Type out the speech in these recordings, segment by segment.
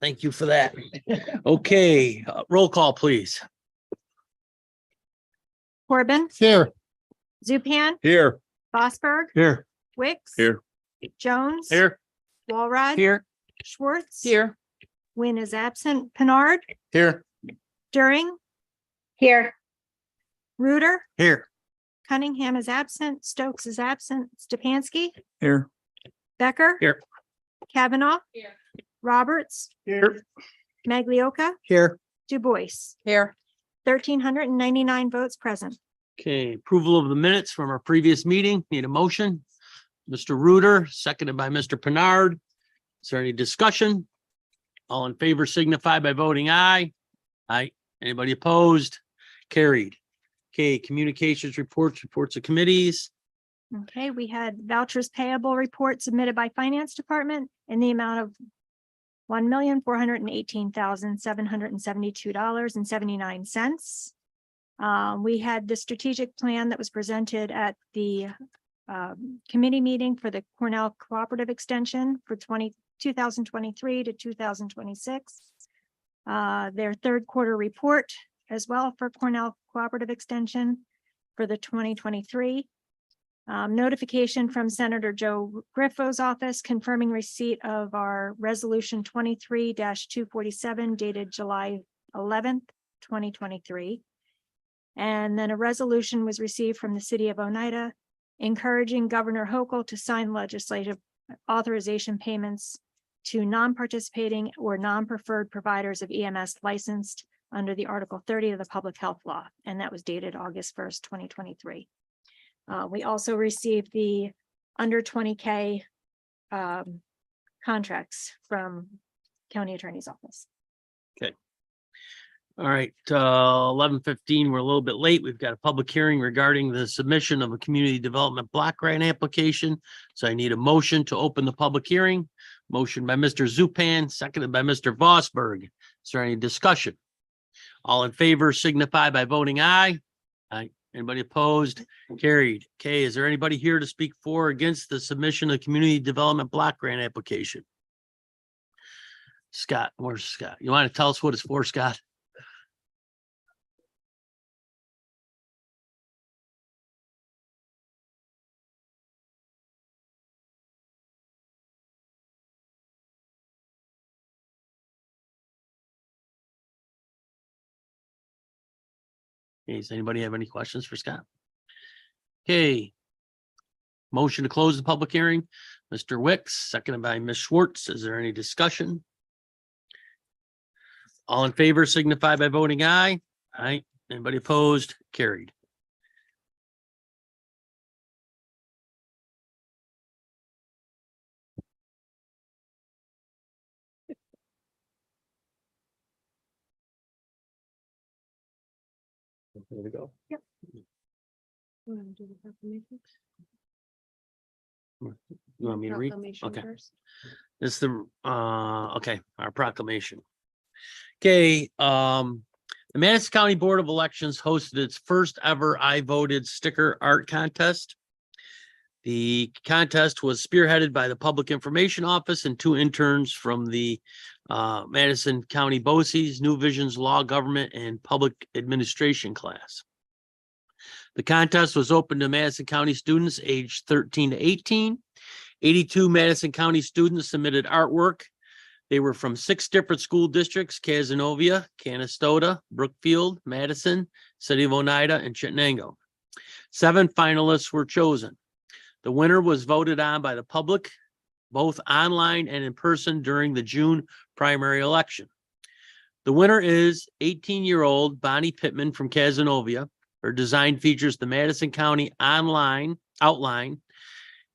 Thank you for that. Okay, roll call, please. Corbin, Here. Zupan, Here. Fosberg, Here. Wicks. Here. Jones. Here. Walrod. Here. Schwartz. Here. Wynn is absent. Pinard. Here. During. Here. Reuter. Here. Cunningham is absent. Stokes is absent. Stepanski. Here. Becker. Here. Kavanaugh. Here. Roberts. Here. Maglioka. Here. Du Bois. Here. 1,399 votes present. Okay, approval of the minutes from our previous meeting. Need a motion? Mr. Reuter, seconded by Mr. Pinard. Is there any discussion? All in favor signify by voting aye. Aye. Anybody opposed? Carried. Okay, communications reports of committees. Okay, we had vouchers payable report submitted by Finance Department in the amount of $1,418,772.79. We had the strategic plan that was presented at the committee meeting for the Cornell Cooperative Extension for 2023 to 2026. Their third quarter report as well for Cornell Cooperative Extension for the 2023. Notification from Senator Joe Griffo's office confirming receipt of our resolution 23-247 dated July 11th, 2023. And then a resolution was received from the city of Oneida encouraging Governor Hochul to sign legislative authorization payments to non-participating or non-preferred providers of EMS licensed under the Article 30 of the Public Health Law. And that was dated August 1st, 2023. We also received the under 20K contracts from County Attorney's Office. All right, 11:15, we're a little bit late. We've got a public hearing regarding the submission of a community development block grant application. So I need a motion to open the public hearing. Motion by Mr. Zupan, seconded by Mr. Vosberg. Is there any discussion? All in favor signify by voting aye. Aye. Anybody opposed? Carried. Okay, is there anybody here to speak for or against the submission of community development block grant application? Scott, where's Scott? You want to tell us what it's for, Scott? Does anybody have any questions for Scott? Okay. Motion to close the public hearing. Mr. Wicks, seconded by Ms. Schwartz. Is there any discussion? All in favor signify by voting aye. Aye. Anybody opposed? Carried. There we go. Yep. You want me to read? Okay. This is the, okay, our proclamation. Okay, the Madison County Board of Elections hosted its first ever I Voted sticker art contest. The contest was spearheaded by the Public Information Office and two interns from the Madison County BOCES, New Visions Law, Government, and Public Administration class. The contest was open to Madison County students aged 13 to 18. 82 Madison County students submitted artwork. They were from 6 different school districts: Cazenovia, Canastota, Brookfield, Madison, City of Oneida, and Chittenango. 7 finalists were chosen. The winner was voted on by the public, both online and in person during the June primary election. The winner is 18-year-old Bonnie Pittman from Cazenovia. Her design features the Madison County outline,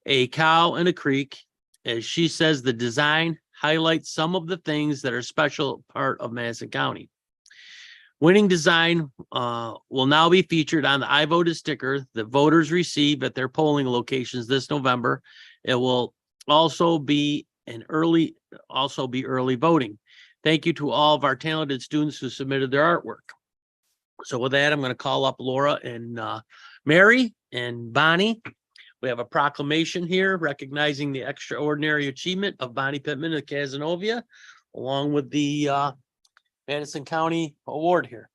a cow and a creek. As she says, the design highlights some of the things that are special part of Madison County. Winning design will now be featured on the I Voted sticker that voters receive at their polling locations this November. It will also be early voting. Thank you to all of our talented students who submitted their artwork. So with that, I'm going to call up Laura and Mary and Bonnie. We have a proclamation here recognizing the extraordinary achievement of Bonnie Pittman of Cazenovia. along with the Madison County Award here.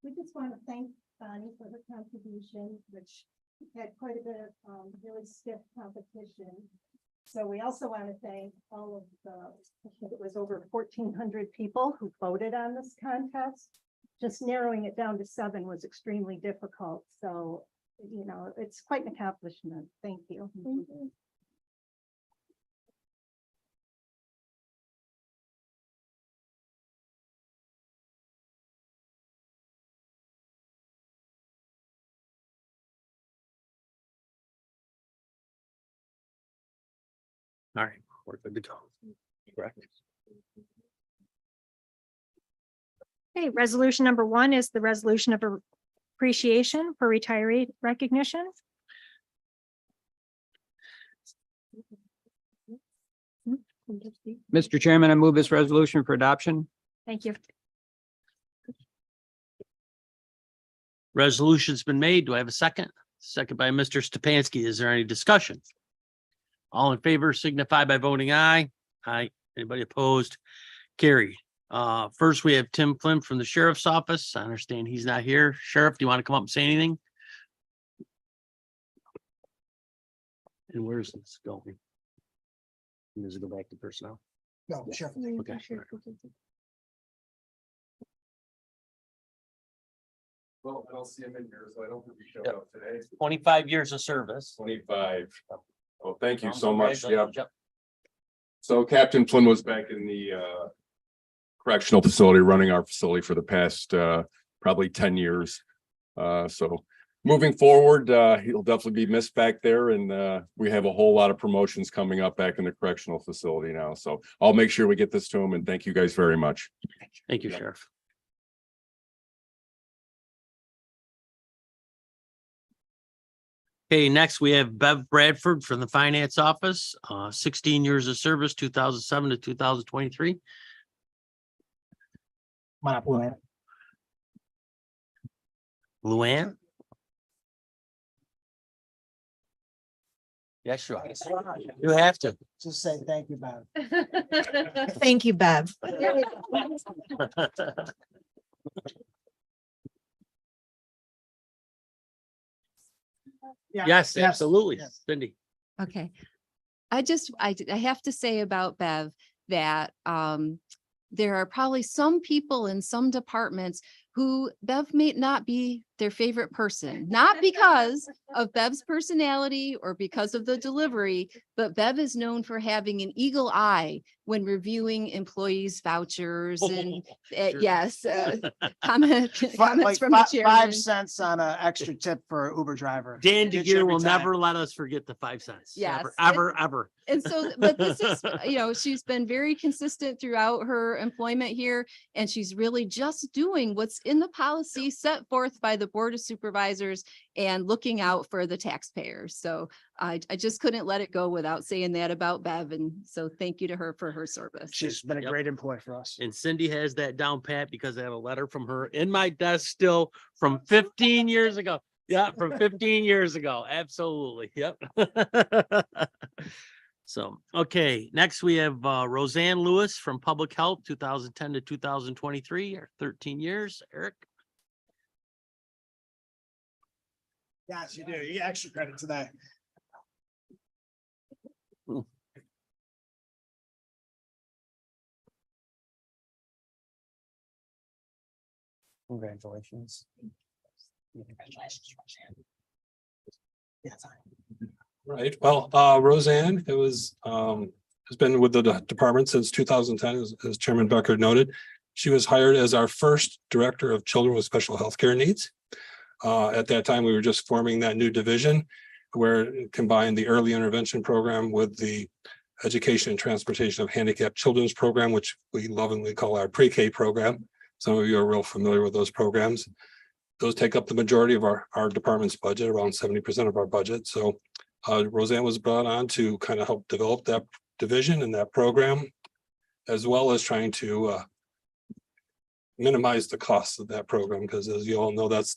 We just want to thank Bonnie for her contribution, which had quite a bit of really stiff competition. So we also want to thank all of the, I think it was over 1,400 people who voted on this contest. Just narrowing it down to 7 was extremely difficult. So, you know, it's quite an accomplishment. Thank you. All right, we're good to go. Correct. Okay, resolution number 1 is the resolution of appreciation for retiree recognition. Mr. Chairman, I move this resolution for adoption. Thank you. Resolution's been made. Do I have a second? Second by Mr. Stepanski. Is there any discussion? All in favor signify by voting aye. Aye. Anybody opposed? Carried. First, we have Tim Flynn from the Sheriff's Office. I understand he's not here. Sheriff, do you want to come up and say anything? And where's this going? Does it go back to personnel? No, sure. Okay. Well, I don't see him in here, so I don't think he showed Yep. up today. 25 years of service. 25. Well, thank you so much. Yeah. So Captain Flynn was back in the correctional facility, running our facility for the past probably 10 years. So moving forward, he'll definitely be missed back there, and we have a whole lot of promotions coming up back in the correctional facility now. So I'll make sure we get this to him, and thank you guys very much. Thank you, Sheriff. Okay, next we have Bev Bradford from the Finance Office, 16 years of service, 2007 to 2023. Come on up, Luann. Luann? Yes, sure. You have to. Just say thank you, Bob. Thank you, Bev. Yeah, Yes, absolutely. yes. Cindy. Okay. I have to say about Bev that there are probably some people in some departments who Bev may not be their favorite person, not because of Bev's personality or because of the delivery, but Bev is known for having an eagle eye when reviewing employees' vouchers and Sure. yes, comments Like from the 5 chairman. cents on an extra tip for an Uber driver. Dan Gets you DeGear every will time. never let us forget the 5 cents. Yes. Ever. And so, but this is, she's been very consistent throughout her employment here, and she's really just doing what's in the policy set forth by the Board of Supervisors and looking out for the taxpayers. So I just couldn't let it go without saying that about Bev. And so thank you to her for her service. She's been a Yep. great employee for us. And Cindy has that down pat because I have a letter from her in my desk still from 15 years ago. Yeah, from 15 years ago. Absolutely. Yep. So, okay, next we have Roseanne Lewis from Public Health, 2010 to 2023, or 13 years. Eric? Yes, you do. You get extra credit today. Congratulations. Congratulations, Roseanne. Yes. Right. Well, Roseanne, has been with the department since 2010, as Chairman Becker noted. She was hired as our first director of children with special health care needs. At that time, we were just forming that new division where it combined the early intervention program with the education and transportation of handicapped children's program, which we lovingly call our pre-K program. Some of you are real familiar with those programs. Those take up the majority of our department's budget, around 70% of our budget. So Roseanne was brought on to kind of help develop that division and that program, as well as trying to minimize the costs of that program, because as you all know, that's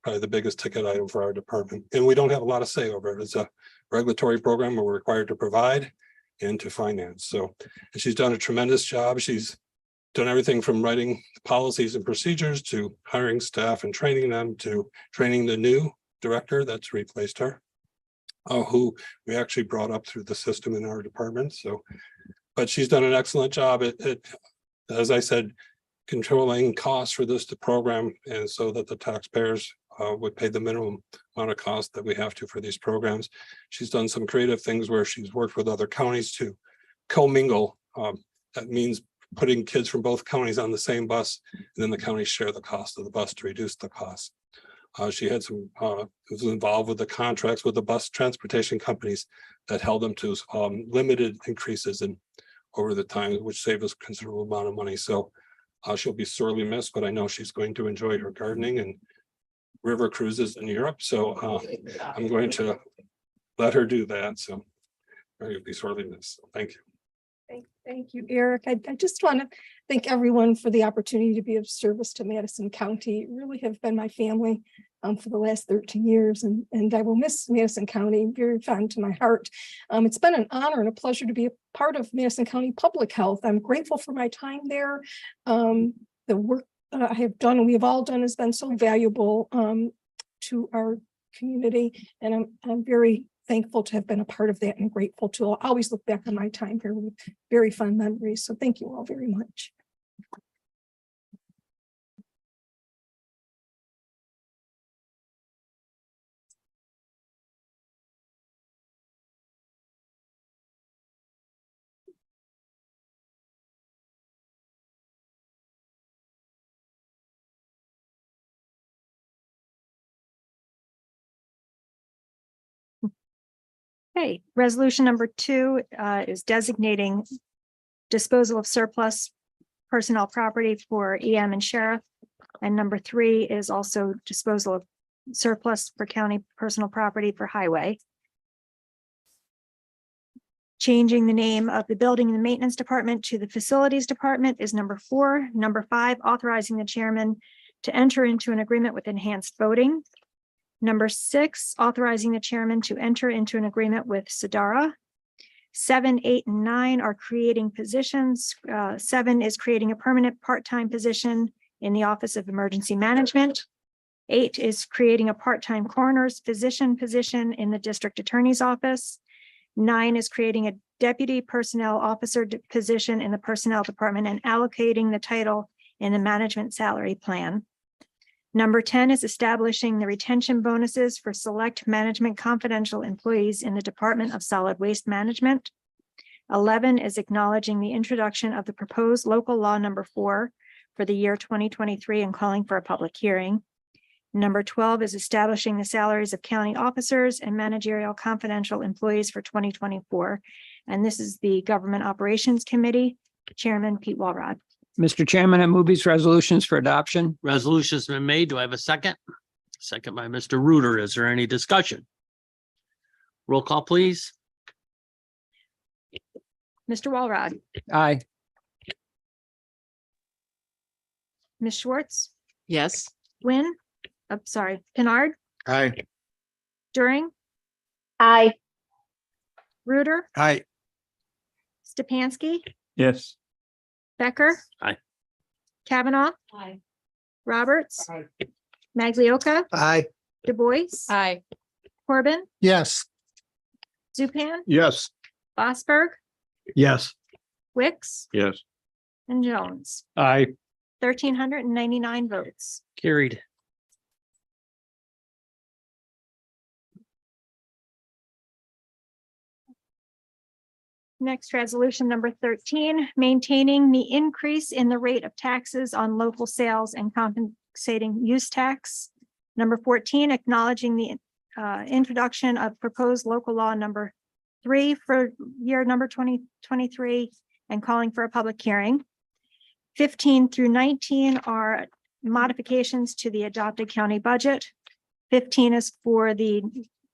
probably the biggest ticket item for our department. And we don't have a lot of say over it. It's a regulatory program we're required to provide and to finance. So and she's done a tremendous job. She's done everything from writing policies and procedures to hiring staff and training them to training the new director that's replaced her, who we actually brought up through the system in our department. So, but she's done an excellent job at as I said, controlling costs for this program, and so that the taxpayers would pay the minimum amount of cost that we have to for these programs. She's done some creative things where she's worked with other counties to commingle. That means putting kids from both counties on the same bus, and then the counties share the cost of the bus to reduce the cost. She had some was involved with the contracts with the bus transportation companies that held them to limited increases in over the time, which saved us a considerable amount of money. So she'll be sorely missed, but I know she's going to enjoy her gardening and river cruises in Europe. So I'm going to let her do that. So you'll be sorely missed. So thank you. Thank you, Eric. I just want to thank everyone for the opportunity to be of service to Madison County. You really have been my family for the last 13 years, and I will miss Madison County, very fond to my heart. It's been an honor and a pleasure to be a part of Madison County Public Health. I'm grateful for my time there. The work I have done and we have all done has been so valuable to our community, and I'm very thankful to have been a part of that and grateful to always look back on my time here with very fun memories. So thank you all very much. Okay, resolution number 2 is designating disposal of surplus personnel property for EM and sheriff. And number 3 is also disposal of surplus for county personal property for highway. Changing the name of the building and maintenance department to the facilities department is number 4. Number 5, authorizing the chairman to enter into an agreement with enhanced voting. Number 6, authorizing the chairman to enter into an agreement with Sadara. 7, 8, and 9 are creating positions. 7 is creating a permanent part-time position in the Office of Emergency Management. 8 is creating a part-time coroner's physician position in the district attorney's office. 9 is creating a deputy personnel officer position in the personnel department and allocating the title in the management salary plan. Number 10 is establishing the retention bonuses for select management confidential employees in the Department of Solid Waste Management. 11 is acknowledging the introduction of the proposed local law number 4 for the year 2023 and calling for a public hearing. Number 12 is establishing the salaries of county officers and managerial confidential employees for 2024. And this is the Government Operations Committee, Chairman Pete Walrod. Mr. Chairman, I move these resolutions for adoption. Resolution's been made. Do I have a second? Second by Mr. Reuter. Is there any discussion? Roll call, please. Mr. Walrod, Aye. Ms. Schwartz, Yes. Wynn, Kennard, Aye. During, Aye. Reuter, Aye. Stepanski, Yes. Becker. Aye. Kavanaugh. Aye. Roberts. Aye. Maglioka. Aye. Du Bois. Aye. Corbin. Yes. Zupan. Yes. Bosberg. Yes. Wicks. Yes. And Jones. Aye. 1,399 votes. Carried. Next, resolution number 13, maintaining the increase in the rate of taxes on local sales and compensating use tax. Number 14, acknowledging the introduction of proposed local law number 3 for year number 2023 and calling for a public hearing. 15 through 19 are modifications to the adopted county budget. 15 is for the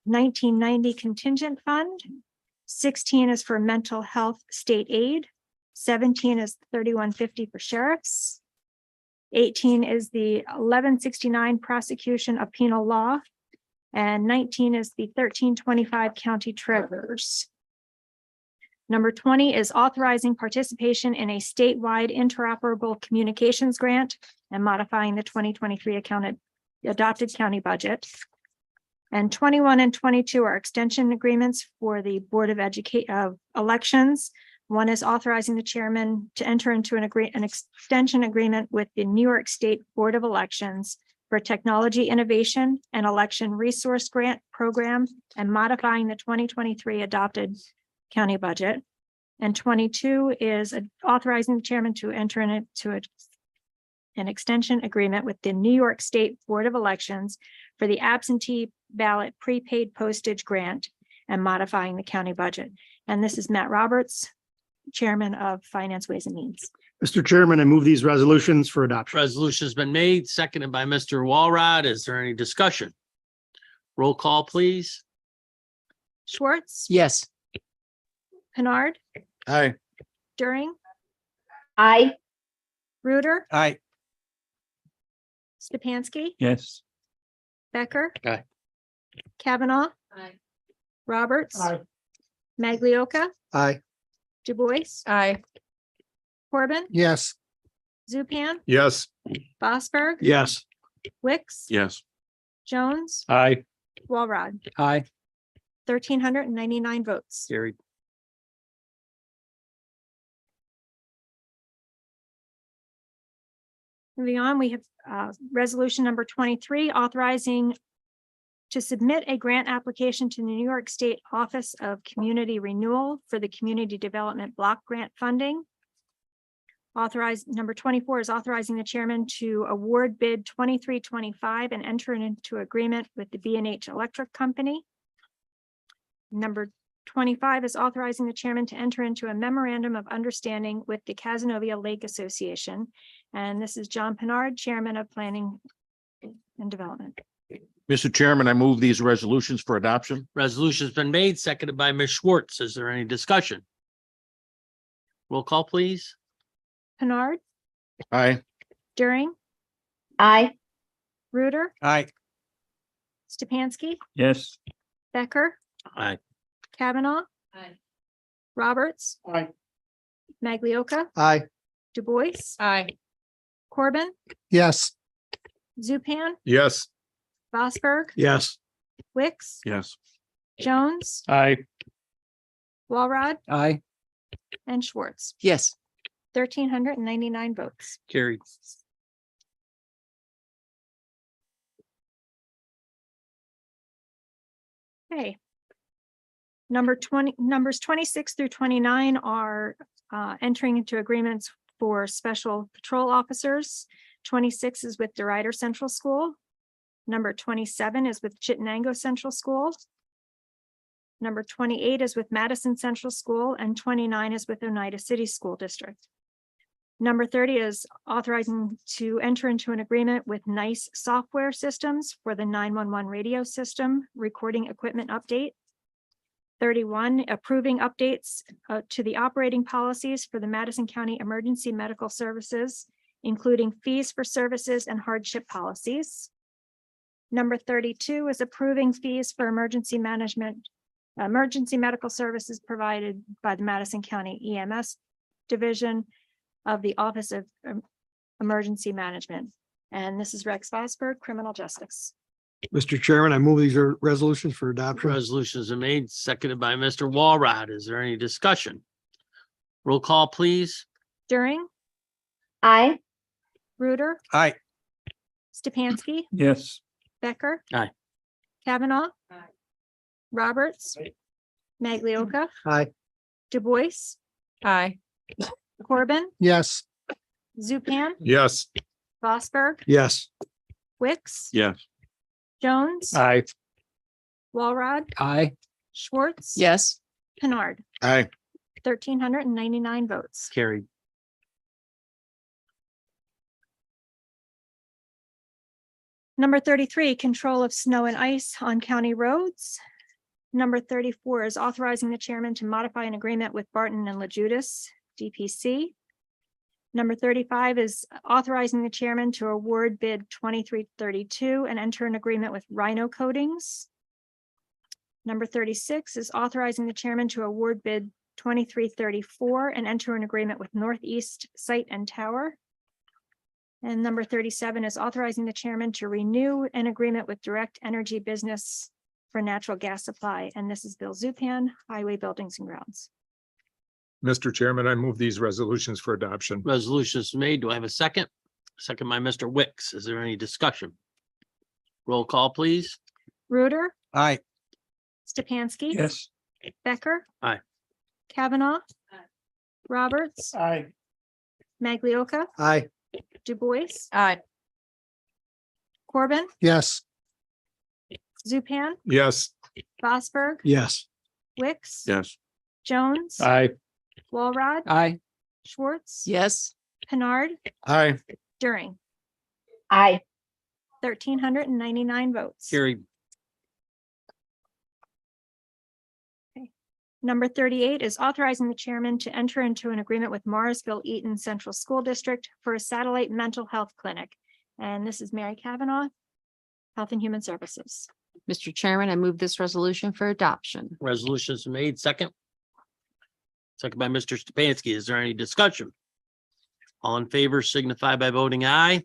1990 contingent fund. 16 is for mental health state aid. 17 is 3150 for sheriffs. 18 is the 1169 prosecution of penal law. And 19 is the 1325 county treasurers. Number 20 is authorizing participation in a statewide interoperable communications grant and modifying the 2023 adopted county budget. And 21 and 22 are extension agreements for the Board of Elections. One is authorizing the chairman to enter into an extension agreement with the New York State Board of Elections for technology innovation and election resource grant program and modifying the 2023 adopted county budget. And 22 is authorizing the chairman to enter into an extension agreement with the New York State Board of Elections for the absentee ballot prepaid postage grant and modifying the county budget. And this is Matt Roberts, Chairman of Finance, Ways and Means. Mr. Chairman, I move these resolutions for adoption. Resolution has been made, seconded by Mr. Walrod. Is there any discussion? Roll call, please. Schwartz, Yes. Pinard, Aye. During, Aye. Reuter, Aye. Stepanski, Yes. Becker. Aye. Kavanaugh. Aye. Roberts. Maglioka, Aye. Du Bois, Aye. Corbin, Yes. Zupan, Yes. Fosberg, Yes. Wicks, Yes. Jones, Aye. Walrod, Aye. 1,399 votes. Carried. Moving on, we have resolution number 23, authorizing to submit a grant application to the New York State Office of Community Renewal for the Community Development Block Grant Funding. Number 24 is authorizing the chairman to award bid 2325 and enter into agreement with the B&H Electric Company. Number 25 is authorizing the chairman to enter into a memorandum of understanding with the Cazenovia Lake Association. And this is John Pinard, Chairman of Planning and Development. Mr. Chairman, I move these resolutions for adoption. Resolution's been made, seconded by Ms. Schwartz. Is there any discussion? Roll call, please. Pinard, Aye. During, Aye. Reuter, Aye. Stepanski, Yes. Becker, Aye. Kavanaugh, Aye. Roberts, Aye. Maglioka, Aye. Du Bois, Aye. Corbin, Yes. Zupan, Yes. Fosberg, Yes. Wicks, Yes. Jones, Aye. Walrod, Aye. and Schwartz. Yes. 1,399 votes. Carried. Okay. Numbers 26 through 29 are entering into agreements for special patrol officers. 26 is with DeRuyter Central School. Number 27 is with Chittenango Central School. Number 28 is with Madison Central School, and 29 is with Oneida City School District. Number 30 is authorizing to enter into an agreement with NICE Software Systems for the 911 radio system recording equipment update. 31, approving updates to the operating policies for the Madison County Emergency Medical Services, including fees for services and hardship policies. Number 32 is approving fees for emergency medical services provided by the Madison County EMS Division of the Office of Emergency Management. And this is Rex Fosberg, Criminal Justice. Mr. Chairman, I move these resolutions for adoption. Resolutions are made, seconded by Mr. Walrod. Is there any discussion? Roll call, please. During, Aye. Reuter, Aye. Stepanski, Yes. Becker. Aye. Kavanaugh. Aye. Roberts. Maglioka, Aye. Du Bois, Aye. Corbin, Yes. Zupan, Yes. Fosberg, Yes. Wicks, Yes. Jones, Aye. Walrod, Aye. Schwartz. Yes. Pinard, Aye. 1,399 votes. Carried. Number 33, control of snow and ice on county roads. Number 34 is authorizing the chairman to modify an agreement with Barton and LaJudas, DPC. Number 35 is authorizing the chairman to award bid 2332 and enter an agreement with Rhino Coatings. Number 36 is authorizing the chairman to award bid 2334 and enter an agreement with Northeast Site and Tower. And number 37 is authorizing the chairman to renew an agreement with Direct Energy Business for natural gas supply. And this is Bill Zupan, Highway Buildings and Grounds. Mr. Chairman, I move these resolutions for adoption. Resolution is made. Do I have a second? Second by Mr. Wicks. Is there any discussion? Roll call, please. Reuter, Aye. Stepanski. Yes. Becker. Aye. Kavanaugh. Roberts, Aye. Maglioka, Aye. Du Bois, Aye. Corbin, Yes. Zupan, Yes. Fosberg, Yes. Wicks. Yes. Jones. Aye. Walrod, Aye. Schwartz. Yes. Pinard, Aye. During. Aye. 1,399 votes. Carried. Number 38 is authorizing the chairman to enter into an agreement with Morrisville Eaton Central School District for a satellite mental health clinic. And this is Mary Kavanaugh, Health and Human Services. Mr. Chairman, I move this resolution for adoption. Resolution is made. Second. Second by Mr. Stepanski. Is there any discussion? All in favor signify by voting aye.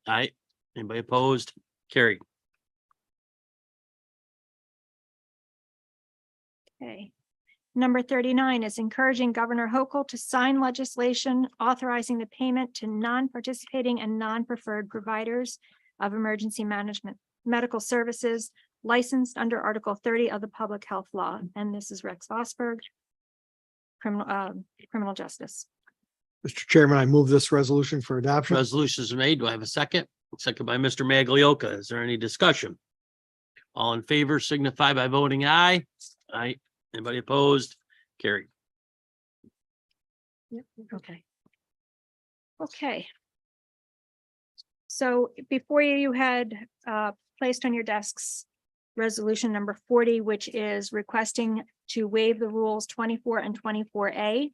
Aye. Anybody opposed? Carried. Okay. Number 39 is encouraging Governor Hochul to sign legislation authorizing the payment to non-participating and non-preferred providers of emergency management medical services licensed under Article 30 of the Public Health Law. And this is Rex Vosberg, criminal justice. Mr. Chairman, I move this resolution for adoption. Resolution is made. Do I have a second? Second by Mr. Maglioka. Is there any discussion? All in favor signify by voting aye. Aye. Anybody opposed? Carried. Okay. Okay. So before you had placed on your desks resolution number 40, which is requesting to waive the rules 24 and 24A.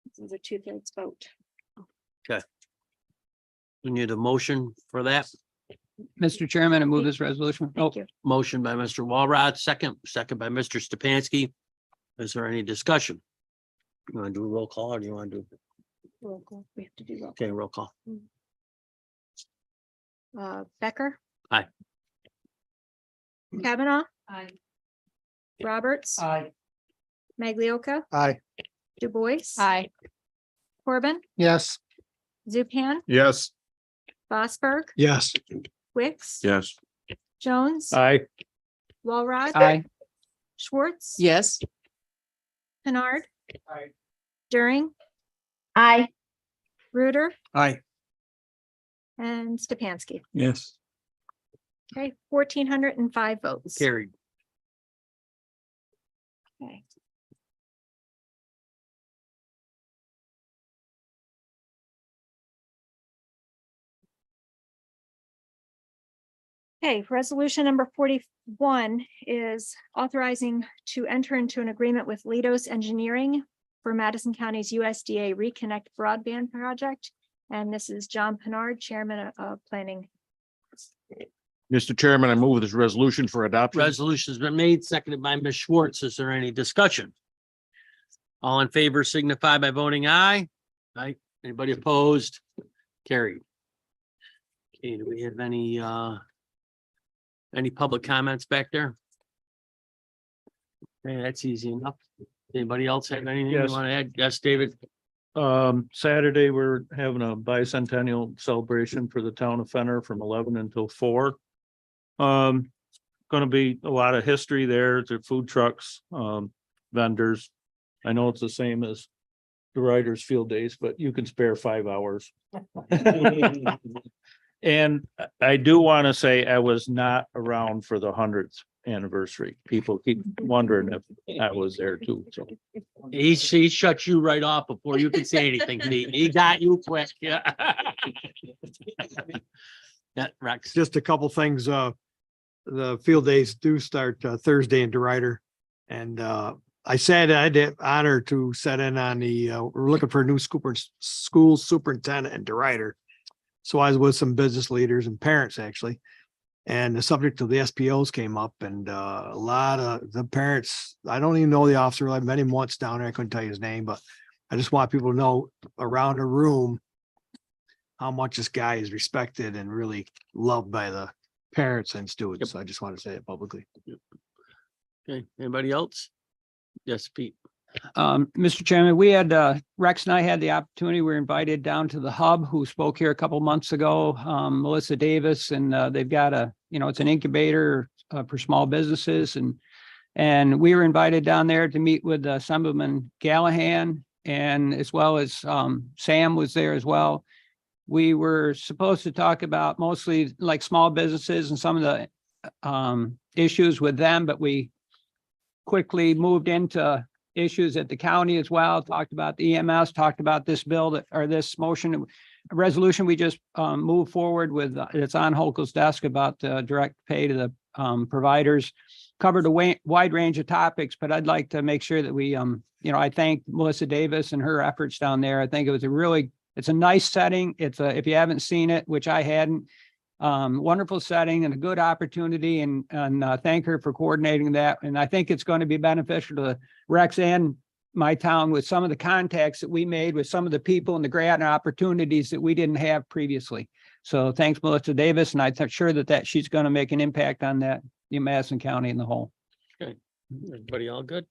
This is a 2/3 vote. We need a motion for that. Mr. Chairman, I move this resolution. Thank you. Motion by Mr. Walrod, second by Mr. Stepanski. Is there any discussion? You want to do a roll call or do you want to do? Roll call. We have to do roll. Okay, roll call. Becker. Aye. Kavanaugh. Aye. Roberts. Aye. Maglioka. Aye. Du Bois. Aye. Corbin. Yes. Zupan. Yes. Fosberg. Yes. Wicks. Yes. Jones. Aye. Walrod. Aye. Schwartz. Yes. Pinard. Aye. During. Aye. Reuter. Aye. And Stepanski. Yes. Okay, 1,405 votes. Carried. Okay. Okay, resolution number 41 is authorizing to enter into an agreement with Leidos Engineering for Madison County's USDA Reconnect Broadband Project. And this is John Pinard, Chairman of Planning. Mr. Chairman, I move this resolution for adoption. Resolution's been made, seconded by Ms. Schwartz. Is there any discussion? All in favor signify by voting aye. Aye. Anybody opposed? Carried. Okay, do we have any public comments back there? Okay, that's easy enough. Anybody else have anything you Yes. want to add? Yes, David? Saturday, we're having a bicentennial celebration for the town of Fenner from 11 until 4. Gonna be a lot of history there. There are food trucks, vendors. I know it's the same as the Riders Field Days, but you can spare 5 hours. And I do want to say I was not around for the 100th anniversary. People keep wondering if I was there too, so. He shut you right off before you could say anything, Pete. He got you quick, yeah. Yeah, Rex. Just a couple things. The field days do start Thursday in DeRuyter. And I said I had the honor to set in on we're looking for a new school superintendent in DeRuyter. So I was with some business leaders and parents actually. And the subject of the SPOs came up, and a lot of the parents, I don't even know the officer. I've met him once down there. I couldn't tell you his name, but I just want people to know around the room how much this guy is respected and really loved by the parents and students. So I just want to say it publicly. Okay, anybody else? Yes, Pete. Mr. Chairman, we had, Rex and I had the opportunity, we were invited down to the hub who spoke here a couple months ago, Melissa Davis, and they've got it's an incubator for small businesses, and we were invited down there to meet with Assemblyman Gallahan, and as well as Sam was there as well. We were supposed to talk about mostly like small businesses and some of the issues with them, but we quickly moved into issues at the county as well, talked about the EMS, talked about this bill or this motion, resolution we just moved forward with. It's on Hochul's desk about the direct pay to the providers, covered a wide range of topics, but I'd like to make sure that we, I thank Melissa Davis and her efforts down there. I think it was it's a nice setting. If you haven't seen it, which I hadn't, wonderful setting and a good opportunity, and thank her for coordinating that. And I think it's going to be beneficial to Rex and my town with some of the contacts that we made with some of the people and the grant opportunities that we didn't have previously. So thanks, Melissa Davis, and I'm sure that she's going to make an impact on that in Madison County in the whole. Okay, everybody all good?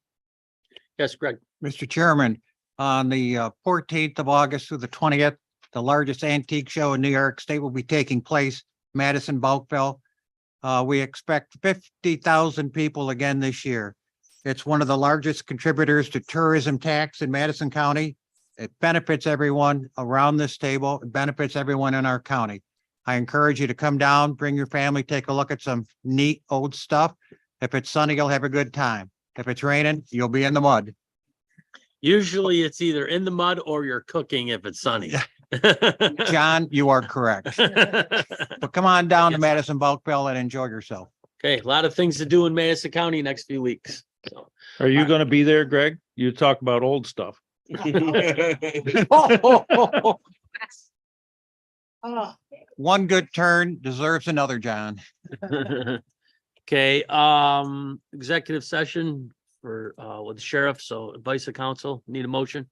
Yes, Greg. Mr. Chairman, on the 14th of August through the 20th, the largest antique show in New York State will be taking place, Madison Bulkville. We expect 50,000 people again this year. It's one of the largest contributors to tourism tax in Madison County. It benefits everyone around this table. It benefits everyone in our county. I encourage you to come down, bring your family, take a look at some neat old stuff. If it's sunny, you'll have a good time. If it's raining, you'll be in the mud. Usually it's either in the mud or you're cooking if it's sunny. John, you are correct. But come on down to Madison Bulkville and enjoy yourself. Okay, a lot of things to do in Madison County next few weeks. So. Are you going to be there, Greg? You talk about old stuff. One good turn deserves another, John. Okay, executive session for with the sheriff. So advice of council, need a motion.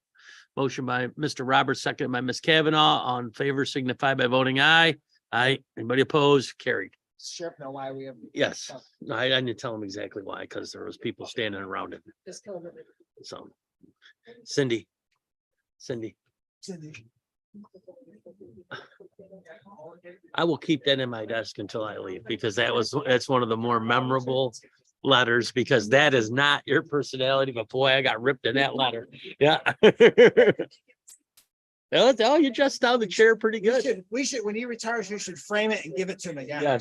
Motion by Mr. Roberts, second by Ms. Kavanaugh. All in favor signify by voting aye. Aye. Anybody opposed? Carried. Sheriff, know why we have. Yes. No, I didn't tell him exactly why, because there was people standing around it. So Cindy. I will keep that in my desk until I leave, because that's one of the more memorable letters, because that is not your personality, but boy, I got ripped in that letter. Yeah. Oh, you just down the chair pretty good. We should, when he retires, you should frame it and give it to me. Yes.